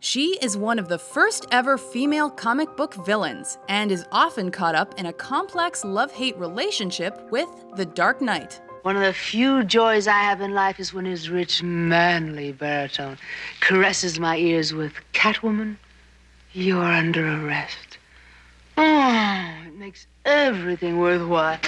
She is one of the first ever female comic book villains and is often caught up in a complex love-hate relationship with the Dark Knight. One of the few joys I have in life is when his rich, manly baritone caresses my ears with, "Catwoman, you're under arrest." Oh, it makes everything worthwhile.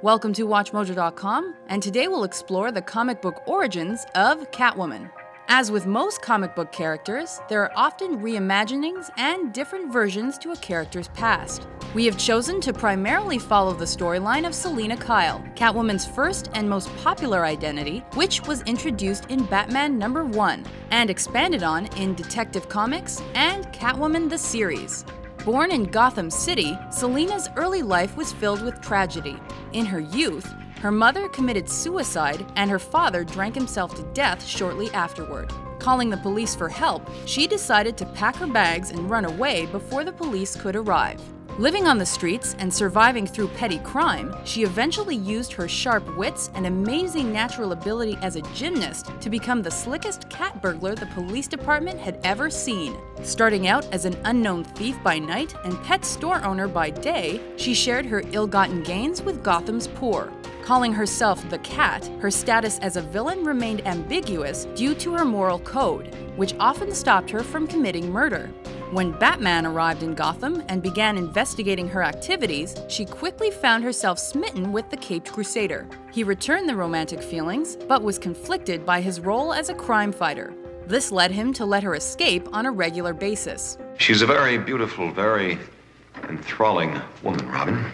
Welcome to WatchMojo.com, and today we'll explore the comic book origins of Catwoman. As with most comic book characters, there are often reimaginings and different versions to a character's past. We have chosen to primarily follow the storyline of Selina Kyle, Catwoman's first and most popular identity, which was introduced in Batman #1 and expanded on in Detective Comics and Catwoman the series. Born in Gotham City, Selina's early life was filled with tragedy. In her youth, her mother committed suicide and her father drank himself to death shortly afterward. Calling the police for help, she decided to pack her bags and run away before the police could arrive. Living on the streets and surviving through petty crime, she eventually used her sharp wits and amazing natural ability as a gymnast to become the slickest cat burglar the police department had ever seen. Starting out as an unknown thief by night and pet store owner by day, she shared her ill-gotten gains with Gotham's poor. Calling herself the Cat, her status as a villain remained ambiguous due to her moral code, which often stopped her from committing murder. When Batman arrived in Gotham and began investigating her activities, she quickly found herself smitten with the Caped Crusader. He returned the romantic feelings, but was conflicted by his role as a crime fighter. This led him to let her escape on a regular basis. She's a very beautiful, very enthralling woman, Robin.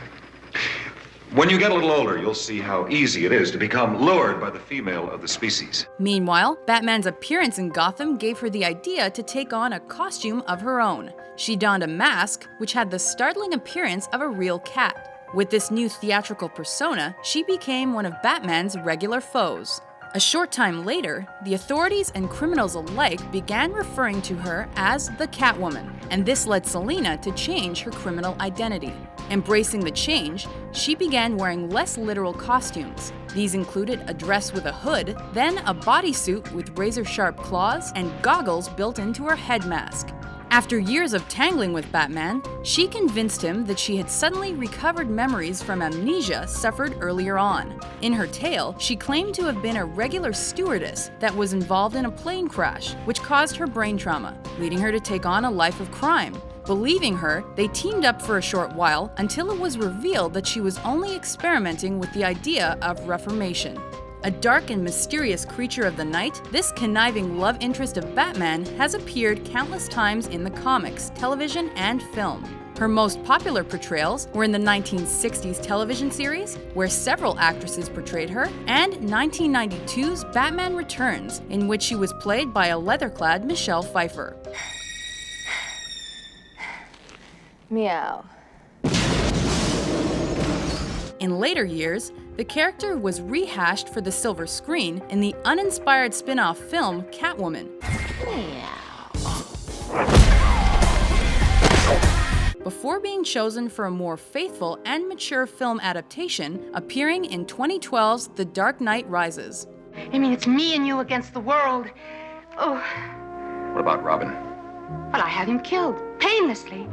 When you get a little older, you'll see how easy it is to become lured by the female of the species. Meanwhile, Batman's appearance in Gotham gave her the idea to take on a costume of her own. She donned a mask, which had the startling appearance of a real cat. With this new theatrical persona, she became one of Batman's regular foes. A short time later, the authorities and criminals alike began referring to her as the Catwoman, and this led Selina to change her criminal identity. Embracing the change, she began wearing less literal costumes. These included a dress with a hood, then a bodysuit with razor-sharp claws and goggles built into her head mask. After years of tangling with Batman, she convinced him that she had suddenly recovered memories from amnesia suffered earlier on. In her tale, she claimed to have been a regular stewardess that was involved in a plane crash, which caused her brain trauma, leading her to take on a life of crime. Believing her, they teamed up for a short while until it was revealed that she was only experimenting with the idea of reformation. A dark and mysterious creature of the night, this conniving love interest of Batman has appeared countless times in the comics, television, and film. Her most popular portrayals were in the 1960s television series, where several actresses portrayed her, and 1992's Batman Returns, in which she was played by a leather-clad Michelle Pfeiffer. Meow. In later years, the character was rehashed for the silver screen in the uninspired spin-off film Catwoman. Before being chosen for a more faithful and mature film adaptation, appearing in 2012's The Dark Knight Rises. I mean, it's me and you against the world. Oh, What about Robin? well, I had him killed, painlessly.